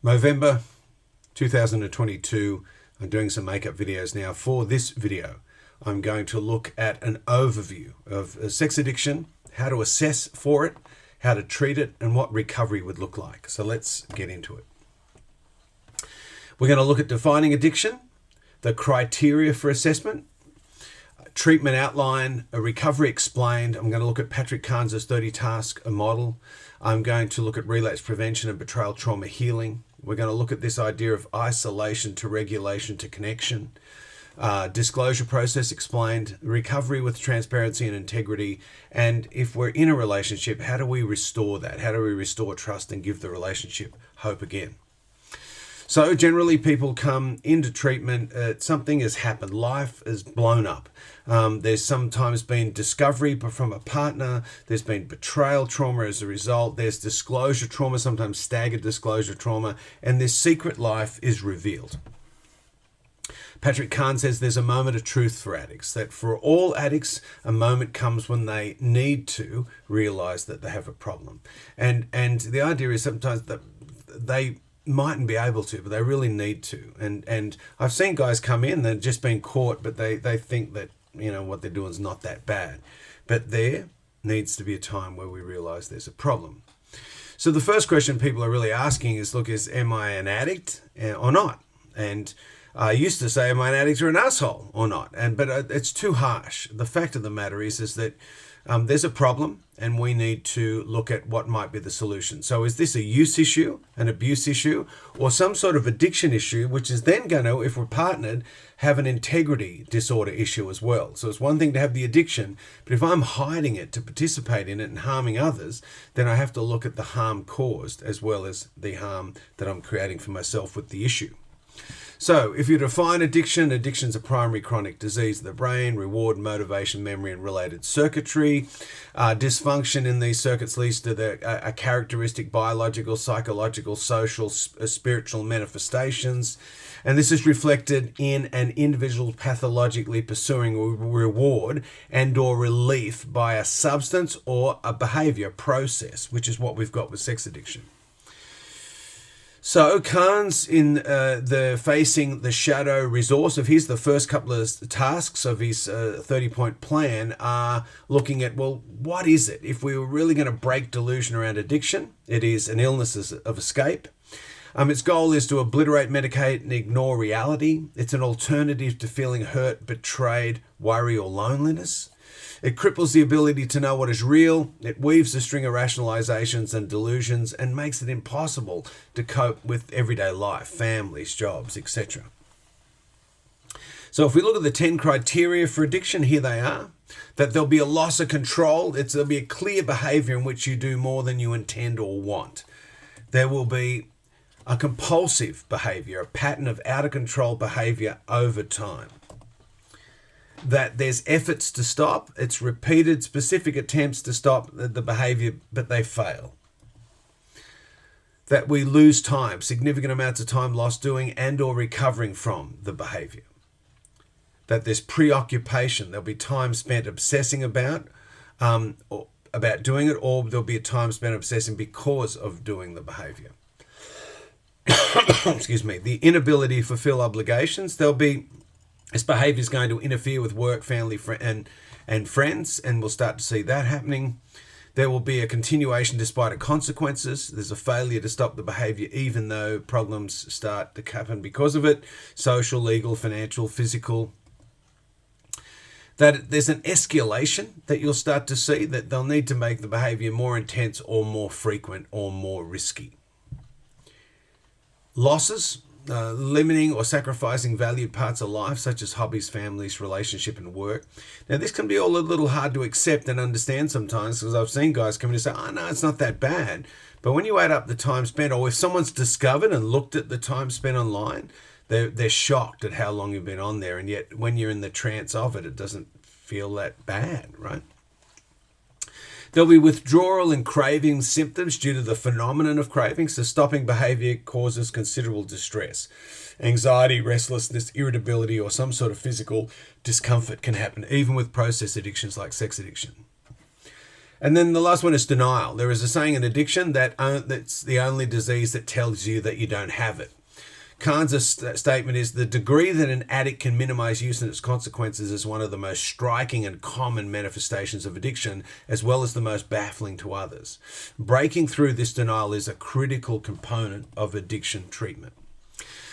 Movember 2022. I'm doing some makeup videos now. For this video, I'm going to look at an overview of sex addiction, how to assess for it, how to treat it, and what recovery would look like. So let's get into it. We're going to look at defining addiction, the criteria for assessment, treatment outline, a recovery explained. I'm going to look at Patrick Carnes' 30-task model. I'm going to look at relapse prevention and betrayal trauma healing. We're going to look at this idea of isolation to regulation to connection. Disclosure process explained, recovery with transparency and integrity, and if we're in a relationship, how do we restore that? How do we restore trust and give the relationship hope again? So generally people come into treatment, something has happened, life is blown up. There's sometimes been discovery from a partner, there's been betrayal trauma as a result, there's disclosure trauma, sometimes staggered disclosure trauma, and this secret life is revealed. Patrick Carnes says there's a moment of truth for addicts, that for all addicts, a moment comes when they need to realize that they have a problem. And the idea is sometimes that they mightn't be able to, but they really need to. And I've seen guys come in, they've just been caught, but they think that, what they're doing is not that bad. But there needs to be a time where we realize there's a problem. So the first question people are really asking is, am I an addict or not? And I used to say, am I an addict or an asshole or not? But it's too harsh. The fact of the matter is that there's a problem and we need to look at what might be the solution. So is this a use issue, an abuse issue, or some sort of addiction issue, which is then going to, if we're partnered, have an integrity disorder issue as well. So it's one thing to have the addiction, but if I'm hiding it to participate in it and harming others, then I have to look at the harm caused as well as the harm that I'm creating for myself with the issue. So if you define addiction, addiction's a primary chronic disease of the brain, reward, motivation, memory, and related circuitry. Dysfunction in these circuits leads to a characteristic biological, psychological, social, spiritual manifestations. And this is reflected in an individual pathologically pursuing reward and or relief by a substance or a behavior process, which is what we've got with sex addiction. So Carnes in the Facing the Shadow resource of his, the first couple of tasks of his 30-point plan are looking at, well, what is it? If we were really going to break delusion around addiction, it is an illness of escape. Its goal is to obliterate, medicate, and ignore reality. It's an alternative to feeling hurt, betrayed, worry, or loneliness. It cripples the ability to know what is real. It weaves a string of rationalizations and delusions and makes it impossible to cope with everyday life, families, jobs, etc. So if we look at the 10 criteria for addiction, here they are. That there'll be a loss of control. There'll be a clear behavior in which you do more than you intend or want. There will be a compulsive behavior, a pattern of out-of-control behavior over time. That there's efforts to stop, it's repeated specific attempts to stop the behavior, but they fail. That we lose time, significant amounts of time lost doing and or recovering from the behavior. That there's preoccupation, there'll be time spent obsessing about doing it, or there'll be a time spent obsessing because of doing the behavior. Excuse me. The inability to fulfill obligations, this behavior is going to interfere with work, family, and friends, and we'll start to see that happening. There will be a continuation despite consequences. There's a failure to stop the behavior even though problems start to happen because of it. Social, legal, financial, physical. That there's an escalation that you'll start to see, that they'll need to make the behavior more intense or more frequent or more risky. Losses. Limiting or sacrificing valued parts of life, such as hobbies, families, relationship, and work. Now, this can be all a little hard to accept and understand sometimes, because I've seen guys come in and say, oh, no, it's not that bad. But when you add up the time spent, or if someone's discovered and looked at the time spent online, they're shocked at how long you've been on there. And yet, when you're in the trance of it, it doesn't feel that bad, right? There'll be withdrawal and craving symptoms due to the phenomenon of craving. So stopping behavior causes considerable distress. Anxiety, restlessness, irritability, or some sort of physical discomfort can happen, even with process addictions like sex addiction. And then the last one is denial. There is a saying in addiction that that's the only disease that tells you that you don't have it. Carnes' statement is the degree that an addict can minimize use and its consequences is one of the most striking and common manifestations of addiction, as well as the most baffling to others. Breaking through this denial is a critical component of addiction treatment.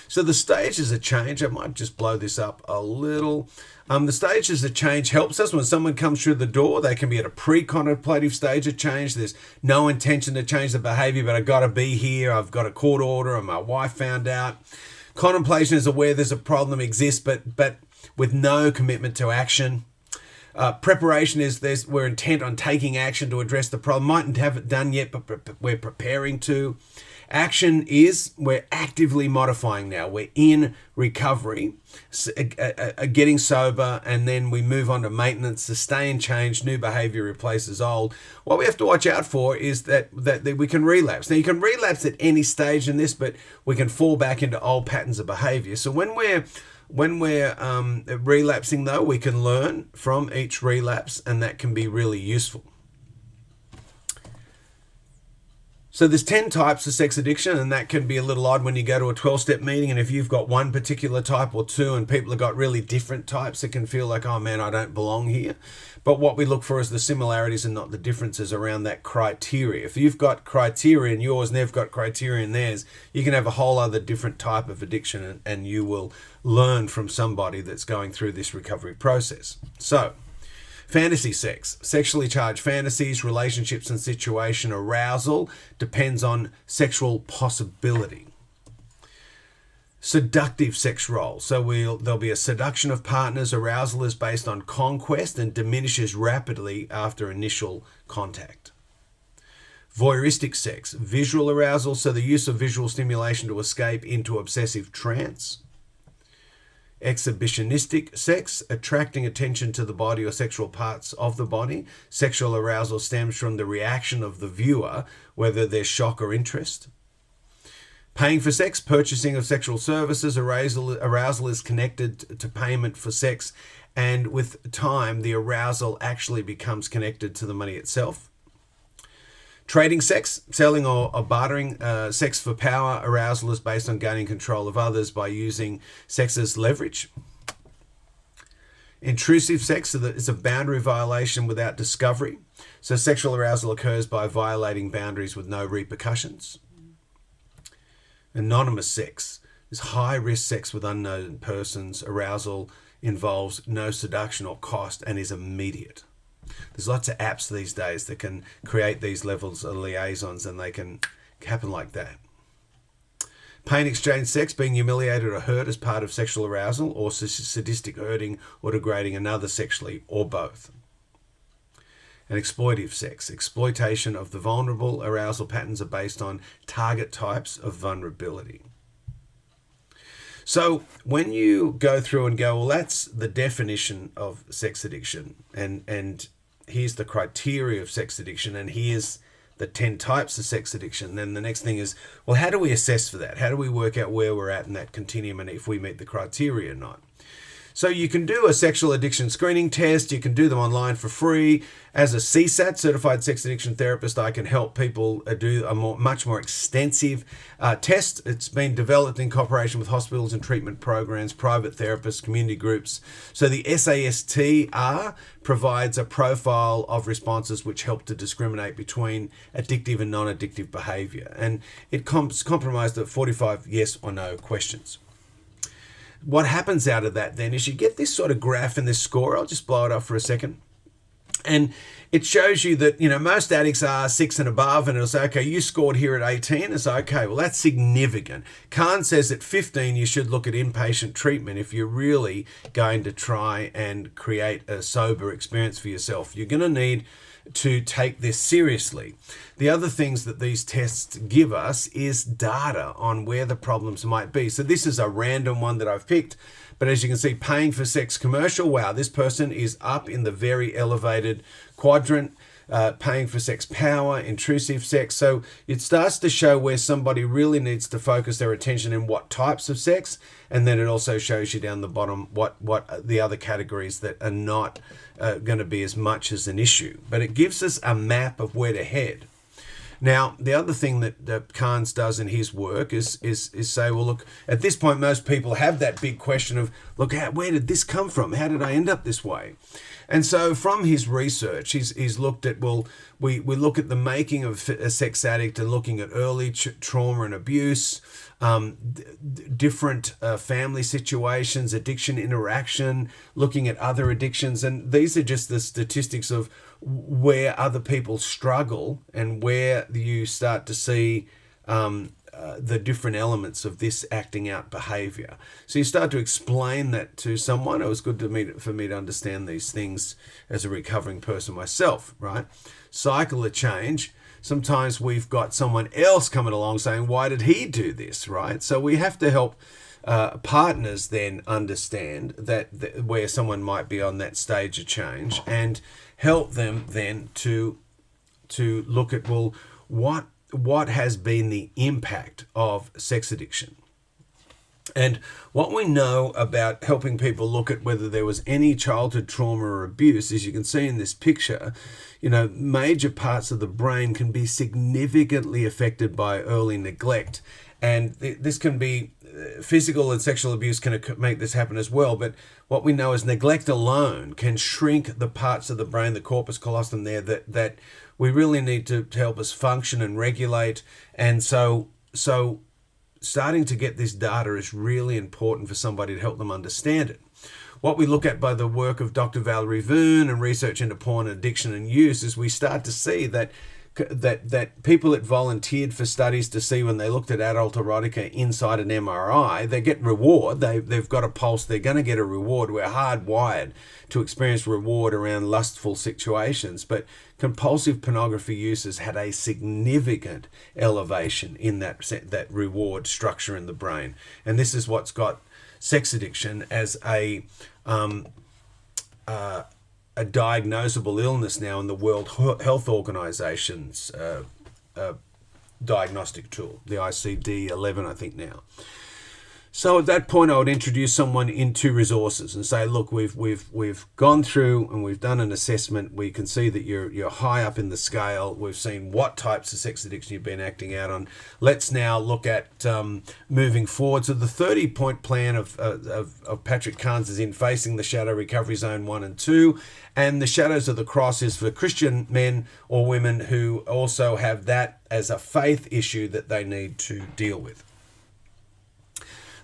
So the stages of change, I might just blow this up a little. The stages of change helps us when someone comes through the door. They can be at a pre-contemplative stage of change. There's no intention to change the behavior, but I've got to be here. I've got a court order and my wife found out. Contemplation is aware there's a problem exists, but with no commitment to action. Preparation is we're intent on taking action to address the problem. Mightn't have it done yet, but we're preparing to. Action is we're actively modifying now. We're in recovery, getting sober, and then we move on to maintenance, sustain change, new behavior replaces old. What we have to watch out for is that we can relapse. Now, you can relapse at any stage in this, but we can fall back into old patterns of behavior. So when we're relapsing, though, we can learn from each relapse, and that can be really useful. So there's 10 types of sex addiction, and that can be a little odd when you go to a 12-step meeting, and if you've got one particular type or two and people have got really different types, it can feel like, oh man, I don't belong here. But what we look for is the similarities and not the differences around that criteria. If you've got criteria in yours and they've got criteria in theirs, you can have a whole other different type of addiction, and you will learn from somebody that's going through this recovery process. So, fantasy sex, sexually charged fantasies, relationships and situation arousal depends on sexual possibility. Seductive sex role. So there'll be a seduction of partners. Arousal is based on conquest and diminishes rapidly after initial contact. Voyeuristic sex, visual arousal. So the use of visual stimulation to escape into obsessive trance. Exhibitionistic sex, attracting attention to the body or sexual parts of the body. Sexual arousal stems from the reaction of the viewer, whether there's shock or interest. Paying for sex, purchasing of sexual services. Arousal is connected to payment for sex, and with time, the arousal actually becomes connected to the money itself. Trading sex, selling or bartering sex for power. Arousal is based on gaining control of others by using sex as leverage. Intrusive sex is a boundary violation without discovery. So sexual arousal occurs by violating boundaries with no repercussions. Anonymous sex is high-risk sex with unknown persons. Arousal involves no seduction or cost and is immediate. There's lots of apps these days that can create these levels of liaisons, and they can happen like that. Pain exchange sex, being humiliated or hurt as part of sexual arousal, or sadistic hurting or degrading another sexually, or both. And exploitive sex, exploitation of the vulnerable. Arousal patterns are based on target types of vulnerability. So when you go through and go, well, that's the definition of sex addiction, and here's the criteria of sex addiction, and here's the 10 types of sex addiction, then the next thing is, well, how do we assess for that? How do we work out where we're at in that continuum and if we meet the criteria or not? So you can do a sexual addiction screening test. You can do them online for free. As a CSAT, Certified Sex Addiction Therapist, I can help people do a much more extensive test. It's been developed in cooperation with hospitals and treatment programs, private therapists, community groups. So the SASTR provides a profile of responses which help to discriminate between addictive and non-addictive behavior. And it compromised at 45 yes or no questions. What happens out of that then is you get this sort of graph and this score. I'll just blow it up for a second. And it shows you that, most addicts are 6 and above, and it'll say, okay, you scored here at 18. It's okay, well, that's significant. Carnes says at 15, you should look at inpatient treatment if you're really going to try and create a sober experience for yourself. You're going to need to take this seriously. The other things that these tests give us is data on where the problems might be. So this is a random one that I've picked, but as you can see, paying for sex commercial, wow, this person is up in the very elevated quadrant. paying for sex, power, intrusive sex. So it starts to show where somebody really needs to focus their attention in what types of sex, and then it also shows you down the bottom what the other categories that are not going to be as much as an issue. But it gives us a map of where to head. Now, the other thing that Carnes does in his work is say, well, look, at this point, most people have that big question of, look, where did this come from? How did I end up this way? And so from his research, he's looked at, well, we look at the making of a sex addict and looking at early trauma and abuse, different family situations, addiction interaction, looking at other addictions. And these are just the statistics of where other people struggle and where you start to see the different elements of this acting out behavior. So you start to explain that to someone. It was good for me to understand these things as a recovering person myself, right? Cycle of change. Sometimes we've got someone else coming along saying, why did he do this, right? So we have to help partners then understand that where someone might be on that stage of change, and help them then to look at, well, what has been the impact of sex addiction. And what we know about helping people look at whether there was any childhood trauma or abuse, as you can see in this picture, major parts of the brain can be significantly affected by early neglect. And this can be physical, and sexual abuse can make this happen as well. But what we know is neglect alone can shrink the parts of the brain, the corpus callosum there, that we really need to help us function and regulate. And so starting to get this data is really important for somebody to help them understand it. What we look at by the work of Dr. Valerie Voon and research into porn addiction and use is we start to see that people that volunteered for studies to see when they looked at adult erotica inside an MRI, they get reward. They've got a pulse. They're going to get a reward. We're hardwired to experience reward around lustful situations. But compulsive pornography users had a significant elevation in that reward structure in the brain. And this is what's got sex addiction as a diagnosable illness now in the World Health Organization's diagnostic tool, the ICD-11, I think now. So at that point, I would introduce someone into resources and say, look, we've gone through and we've done an assessment. We can see that you're high up in the scale. We've seen what types of sex addiction you've been acting out on. Let's now look at moving forward. So the 30-point plan of Patrick Carnes is in Facing the Shadow, Recovery Zone 1 and 2. And the Shadows of the Cross is for Christian men or women who also have that as a faith issue that they need to deal with.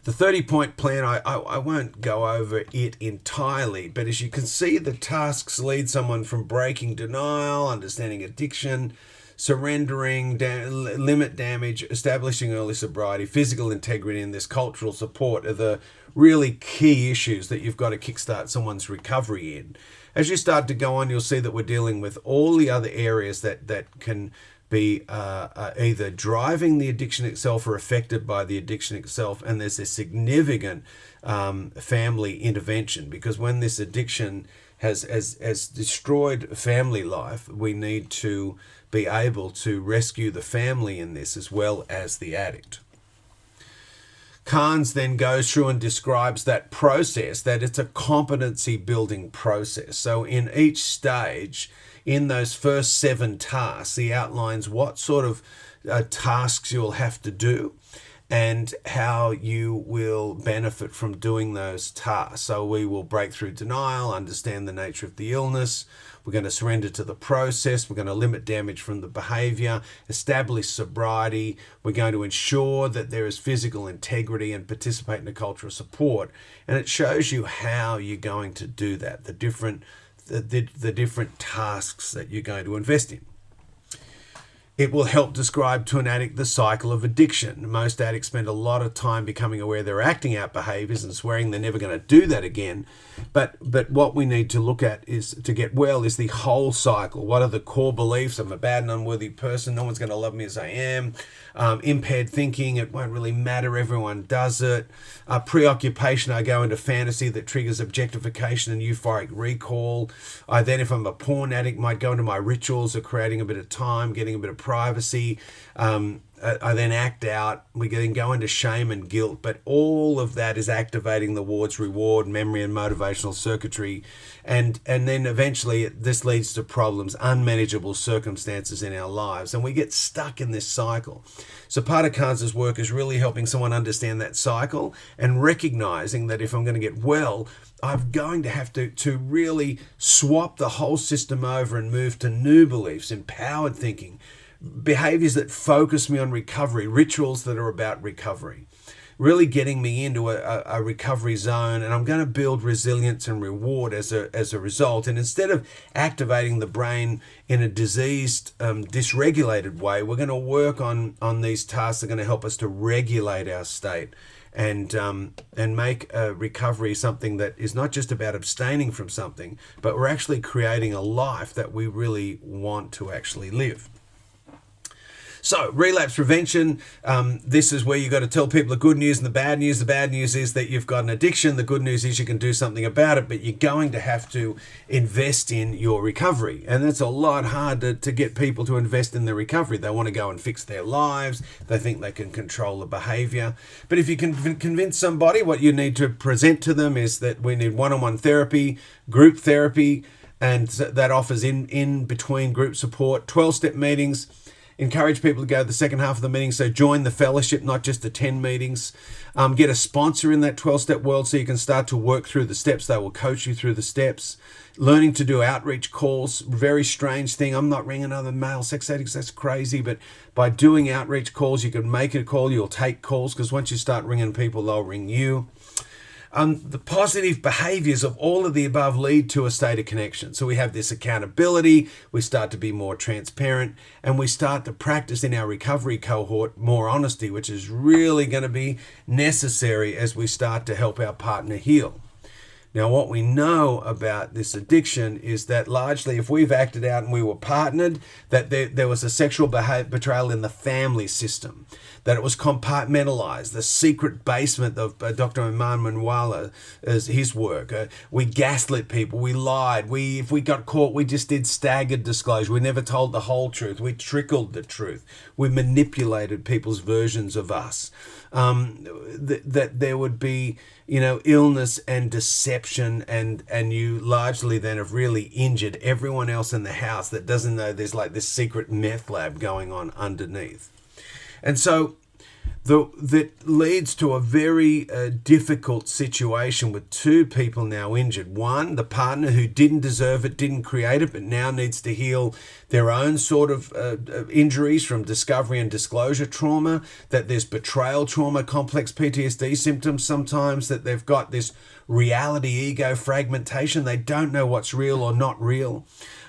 The 30-point plan, I won't go over it entirely, but as you can see, the tasks lead someone from breaking denial, understanding addiction, surrendering, limit damage, establishing early sobriety, physical integrity, and this cultural support are the really key issues that you've got to kickstart someone's recovery in. As you start to go on, you'll see that we're dealing with all the other areas that can be either driving the addiction itself or affected by the addiction itself. And there's a significant family intervention, because when this addiction has destroyed family life, we need to be able to rescue the family in this as well as the addict. Carnes then goes through and describes that process, that it's a competency building process. So in each stage, in those first 7 tasks, he outlines what sort of tasks you'll have to do and how you will benefit from doing those tasks. So we will break through denial, understand the nature of the illness. We're going to surrender to the process. We're going to limit damage from the behavior, establish sobriety. We're going to ensure that there is physical integrity and participate in a culture of support. And it shows you how you're going to do that, the different tasks that you're going to invest in. It will help describe to an addict the cycle of addiction. Most addicts spend a lot of time becoming aware they're acting out behaviors and swearing they're never going to do that again. But what we need to look at is, to get well, is the whole cycle. What are the core beliefs? I'm a bad and unworthy person. No one's going to love me as I am. Impaired thinking. It won't really matter. Everyone does it. Preoccupation. I go into fantasy that triggers objectification and euphoric recall. I then, if I'm a porn addict, might go into my rituals of creating a bit of time, getting a bit of privacy. I then act out. We then go into shame and guilt, but all of that is activating the wards, reward, memory, and motivational circuitry, and then eventually this leads to problems, unmanageable circumstances in our lives, and we get stuck in this cycle. So part of Carnes' work is really helping someone understand that cycle and recognizing that if I'm going to get well, I'm going to have to really swap the whole system over and move to new beliefs, empowered thinking, behaviors that focus me on recovery, rituals that are about recovery, really getting me into a recovery zone. And I'm going to build resilience and reward as a result. And instead of activating the brain in a diseased, dysregulated way, we're going to work on these tasks that are going to help us to regulate our state and make recovery something that is not just about abstaining from something, but we're actually creating a life that we really want to actually live. So, relapse prevention, this is where you've got to tell people the good news and the bad news. The bad news is that you've got an addiction. The good news is you can do something about it, but you're going to have to invest in your recovery. And that's a lot harder to get people to invest in their recovery. They want to go and fix their lives. They think they can control the behavior. But if you can convince somebody, what you need to present to them is that we need one-on-one therapy, group therapy, and that offers in between group support, 12-step meetings. Encourage people to go to the second half of the meeting. So join the fellowship, not just the 10 meetings. Get a sponsor in that 12-step world so you can start to work through the steps. They will coach you through the steps. Learning to do outreach calls, very strange thing. I'm not ringing other male sex addicts. That's crazy. But by doing outreach calls, you can make it a call. You'll take calls because once you start ringing people, they'll ring you. The positive behaviors of all of the above lead to a state of connection. So we have this accountability, we start to be more transparent, and we start to practice in our recovery cohort more honesty, which is really going to be necessary as we start to help our partner heal. Now, what we know about this addiction is that largely if we've acted out and we were partnered, that there was a sexual betrayal in the family system, that it was compartmentalized, the secret basement of Dr. Iman Manwala is his work. We gaslit people, we lied, if we got caught, we just did staggered disclosure. We never told the whole truth. We trickled the truth. We manipulated people's versions of us. That there would be, illness and deception, and you largely then have really injured everyone else in the house that doesn't know there's like this secret meth lab going on underneath. And so that leads to a very difficult situation with two people now injured. One, the partner who didn't deserve it, didn't create it, but now needs to heal their own sort of injuries from discovery and disclosure trauma, that there's betrayal trauma, complex PTSD symptoms sometimes, that they've got this reality ego fragmentation. They don't know what's real or not real.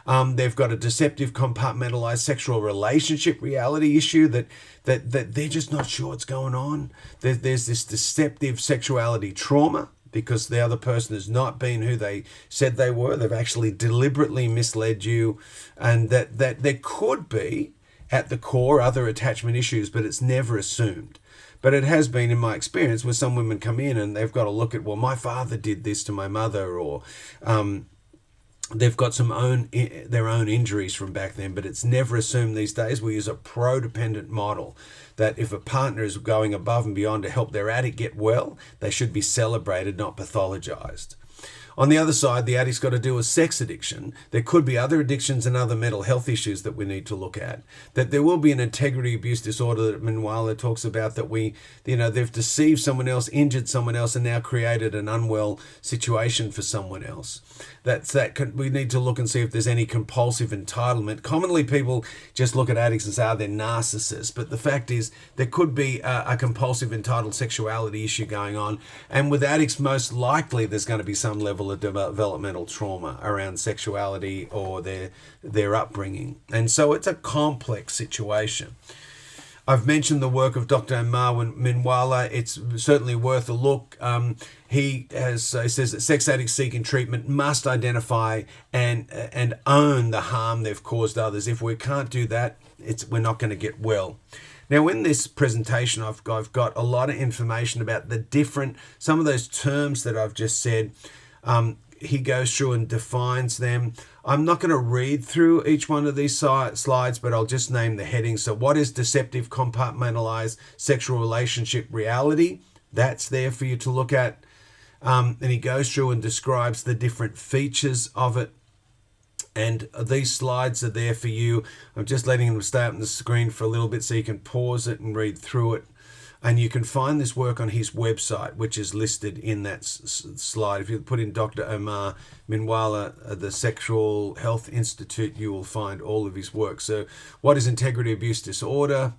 They've got a deceptive, compartmentalized sexual relationship reality issue that they're just not sure what's going on. There's this deceptive sexuality trauma because the other person has not been who they said they were. They've actually deliberately misled you, and that there could be at the core other attachment issues, but it's never assumed. But it has been, in my experience, where some women come in and they've got to look at, well, my father did this to my mother, or they've got their own injuries from back then, but it's never assumed these days. We use a pro-dependent model that if a partner is going above and beyond to help their addict get well, they should be celebrated, not pathologized. On the other side, the addict's got to deal with sex addiction. There could be other addictions and other mental health issues that we need to look at. That there will be an integrity abuse disorder that Manwala talks about, that they've deceived someone else, injured someone else, and now created an unwell situation for someone else. We need to look and see if there's any compulsive entitlement. Commonly, people just look at addicts and say, they're narcissists. But the fact is, there could be a compulsive entitled sexuality issue going on. And with addicts, most likely, there's going to be some level example, a developmental trauma around sexuality or their upbringing. And so it's a complex situation. I've mentioned the work of Dr. Minwala. It's certainly worth a look. He says that sex addicts seeking treatment must identify and own the harm they've caused others. If we can't do that, we're not going to get well. Now, in this presentation, I've got a lot of information about some of those terms that I've just said. He goes through and defines them. I'm not going to read through each one of these slides, but I'll just name the headings. So what is deceptive, compartmentalized sexual relationship reality? That's there for you to look at. And he goes through and describes the different features of it. And these slides are there for you. I'm just letting them stay up on the screen for a little bit so you can pause it and read through it. And you can find this work on his website, which is listed in that slide. If you put in Dr. Omar Minwala, the Sexual Health Institute, you will find all of his work. So what is integrity abuse disorder?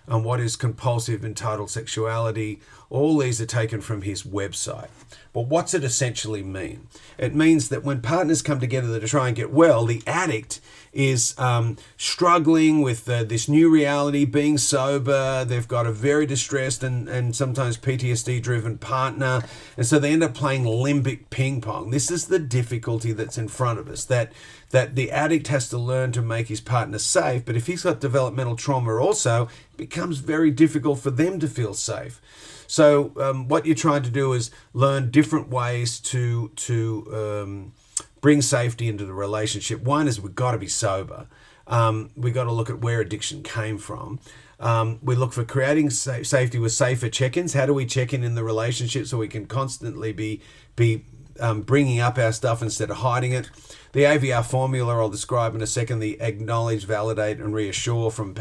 And what is compulsive entitled sexuality? All these are taken from his website. But what's it essentially mean? It means that when partners come together to try and get well, the addict is struggling with this new reality, being sober. They've got a very distressed and sometimes PTSD-driven partner. And so they end up playing limbic ping pong. This is the difficulty that's in front of us, that the addict has to learn to make his partner safe. But if he's got developmental trauma also, it becomes very difficult for them to feel safe. So what you're trying to do is learn different ways to bring safety into the relationship. One is we've got to be sober. We've got to look at where addiction came from. We look for creating safety with safer check-ins. How do we check in the relationship so we can constantly be bringing up our stuff instead of hiding it? The AVR formula I'll describe in a second. The acknowledge, validate, and reassure from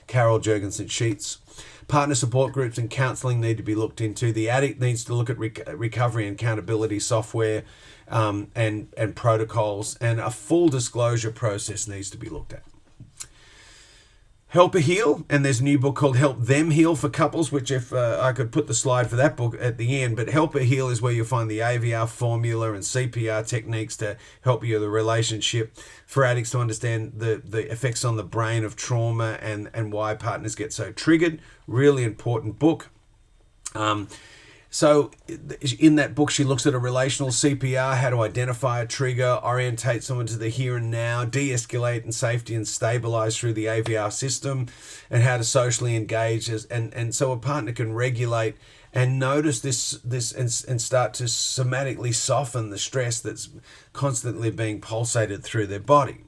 Carol Jurgensen-Sheets. Partner support groups and counselling need to be looked into. The addict needs to look at recovery and accountability software and protocols, and a full disclosure process needs to be looked at. Help a Heal, and there's a new book called Help Them Heal for couples, which if I could put the slide for that book at the end, but Help a Heal is where you'll find the AVR formula and CPR techniques to help you with the relationship, for addicts to understand the effects on the brain of trauma and why partners get so triggered. Really important book. So in that book, she looks at a relational CPR, how to identify a trigger, orientate someone to the here and now, de-escalate in safety and stabilize through the AVR system, and how to socially engage and so a partner can regulate and notice this and start to somatically soften the stress that's constantly being pulsated through their body.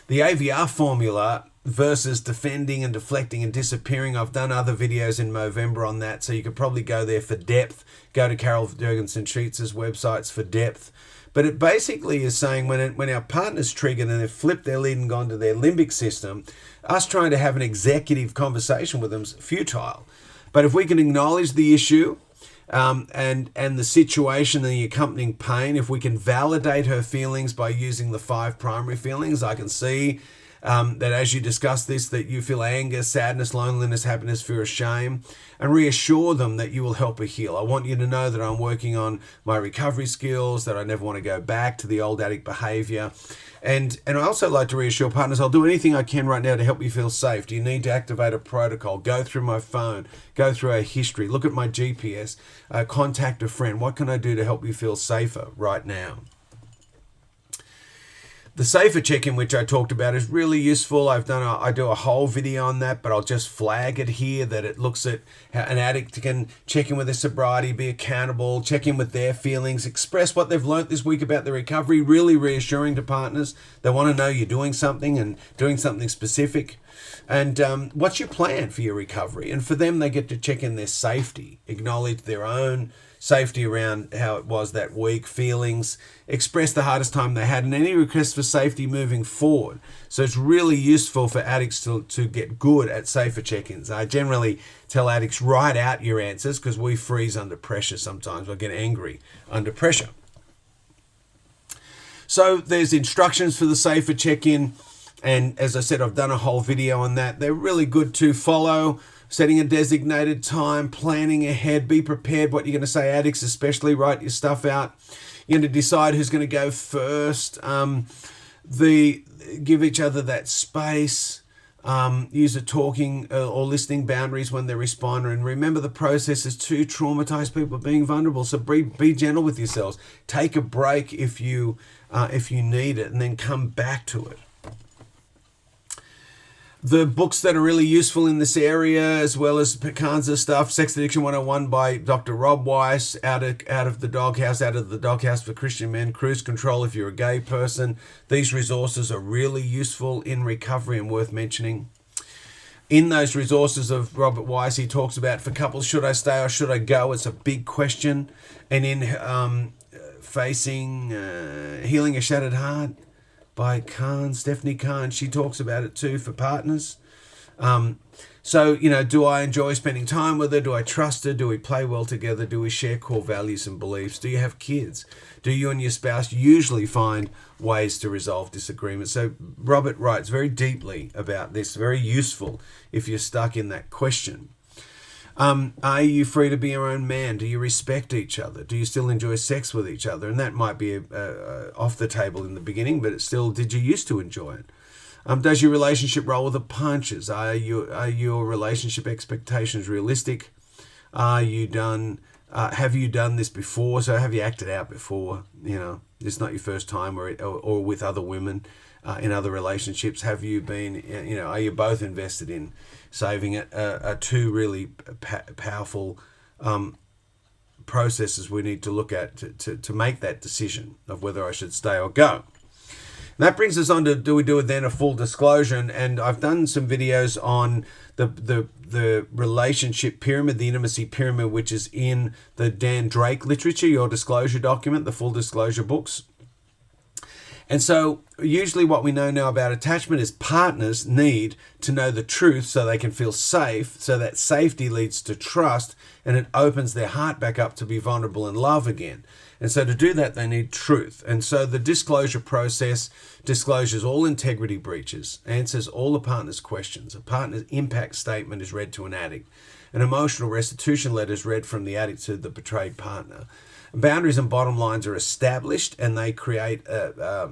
The AVR formula versus defending and deflecting and disappearing. I've done other videos in Movember on that, so you could probably go there for depth. Go to Carol Jurgensen-Sheets' websites for depth. But it basically is saying when our partner's triggered and they've flipped their lid and gone to their limbic system, us trying to have an executive conversation with them is futile. But if we can acknowledge the issue and the situation and the accompanying pain, if we can validate her feelings by using the 5 primary feelings, I can see that as you discuss this, that you feel anger, sadness, loneliness, happiness, fear, or shame, and reassure them that you will help her heal. I want you to know that I'm working on my recovery skills, that I never want to go back to the old addict behavior. And I also like to reassure partners, I'll do anything I can right now to help you feel safe. Do you need to activate a protocol? Go through my phone, go through our history, look at my GPS, contact a friend. What can I do to help you feel safer right now? The safer check-in, which I talked about, is really useful. I do a whole video on that, but I'll just flag it here that it looks at how an addict can check in with their sobriety, be accountable, check in with their feelings, express what they've learnt this week about their recovery, really reassuring to partners. They want to know you're doing something and doing something specific. And what's your plan for your recovery? And for them, they get to check in their safety, acknowledge their own safety around how it was that week, feelings, express the hardest time they had, and any requests for safety moving forward. So it's really useful for addicts to get good at safer check-ins. I generally tell addicts, write out your answers, because we freeze under pressure sometimes, or get angry under pressure. So there's instructions for the safer check-in, and as I said, I've done a whole video on that. They're really good to follow. Setting a designated time, planning ahead, be prepared what you're going to say. Addicts especially, write your stuff out. You're going to decide who's going to go first. Give each other that space. Use a talking or listening boundaries when they respond, and remember the process is to traumatize people being vulnerable. So be gentle with yourselves. Take a break if you need it, and then come back to it. The books that are really useful in this area, as well as Carnes' stuff, Sex Addiction 101 by Dr. Rob Weiss, Out of the Doghouse for Christian Men, Cruise Control if you're a gay person. These resources are really useful in recovery and worth mentioning. In those resources of Robert Weiss, he talks about, for couples, should I stay or should I go? It's a big question. And in Facing Healing a Shattered Heart by Carnes, Stephanie Carnes, she talks about it too for partners. So, do I enjoy spending time with her? Do I trust her? Do we play well together? Do we share core values and beliefs? Do you have kids? Do you and your spouse usually find ways to resolve disagreements? So Robert writes very deeply about this, very useful if you're stuck in that question. Are you free to be your own man? Do you respect each other? Do you still enjoy sex with each other? And that might be off the table in the beginning, but it's still, did you used to enjoy it? Does your relationship roll with the punches? Are your relationship expectations realistic? Have you done this before? So have you acted out before? It's not your first time, or with other women in other relationships. Have you been? Are you both invested in saving it? Are two really powerful processes we need to look at to make that decision of whether I should stay or go. And that brings us on to, do we do it then a full disclosure? And I've done some videos on the relationship pyramid, the intimacy pyramid, which is in the Dan Drake literature, your disclosure document, the full disclosure books. And so usually what we know now about attachment is partners need to know the truth so they can feel safe, so that safety leads to trust, and it opens their heart back up to be vulnerable and love again. And so to do that, they need truth. And so the disclosure process discloses all integrity breaches, answers all the partner's questions. A partner's impact statement is read to an addict. An emotional restitution letter is read from the addict to the betrayed partner. Boundaries and bottom lines are established, and they create a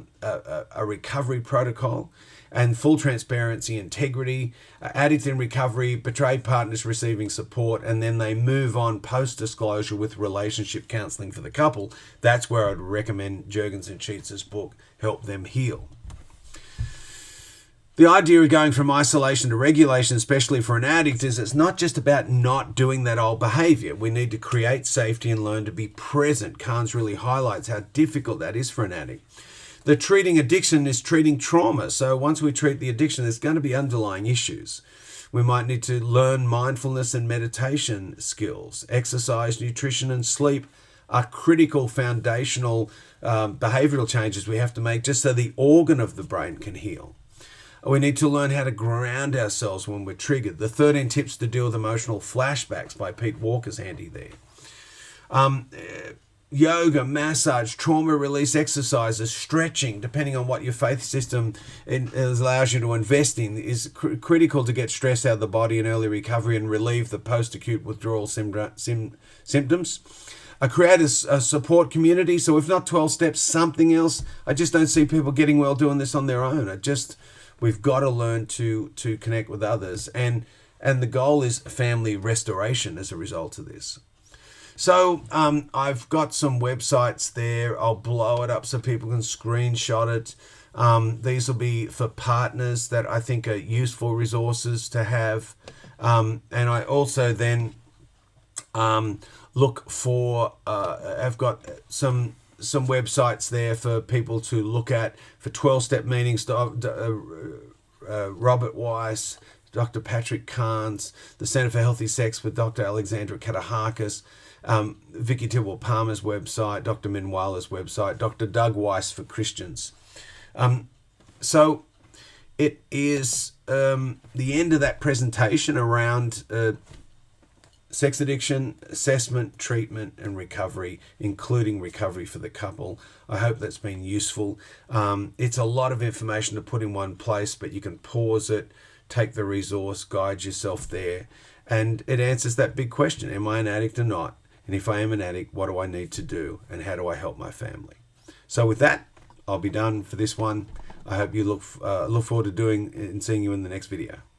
recovery protocol and full transparency, integrity, addict in recovery, betrayed partners receiving support, and then they move on post-disclosure with relationship counseling for the couple. That's where I'd recommend Jurgens and Sheets' book, Help Them Heal. The idea of going from isolation to regulation, especially for an addict, is it's not just about not doing that old behavior. We need to create safety and learn to be present. Carnes really highlights how difficult that is for an addict. The treating addiction is treating trauma. So once we treat the addiction, there's going to be underlying issues. We might need to learn mindfulness and meditation skills. Exercise, nutrition, and sleep are critical foundational behavioral changes we have to make just so the organ of the brain can heal. We need to learn how to ground ourselves when we're triggered. The 13 Tips to Deal with Emotional Flashbacks by Pete Walker's handy there. Yoga, massage, trauma release exercises, stretching, depending on what your faith system allows you to invest in, is critical to get stress out of the body in early recovery and relieve the post-acute withdrawal symptoms. Create a support community. So if not 12 steps, something else. I just don't see people getting well doing this on their own. We've got to learn to connect with others. And the goal is family restoration as a result of this. So I've got some websites there. I'll blow it up so people can screenshot it. These will be for partners that I think are useful resources to have. And I also then look for, I've got some websites there for people to look at for 12-step meetings. Robert Weiss, Dr. Patrick Carnes, the Center for Healthy Sex with Dr. Alexandra Katahakis, Vicky Tibble Palmer's website, Dr. Minwala's website, Dr. Doug Weiss for Christians. So it is the end of that presentation around sex addiction, assessment, treatment, and recovery, including recovery for the couple. I hope that's been useful. It's a lot of information to put in one place, but you can pause it, take the resource, guide yourself there, and it answers that big question, am I an addict or not? And if I am an addict, what do I need to do? And how do I help my family? So with that, I'll be done for this one. I hope you look forward to doing and seeing you in the next video.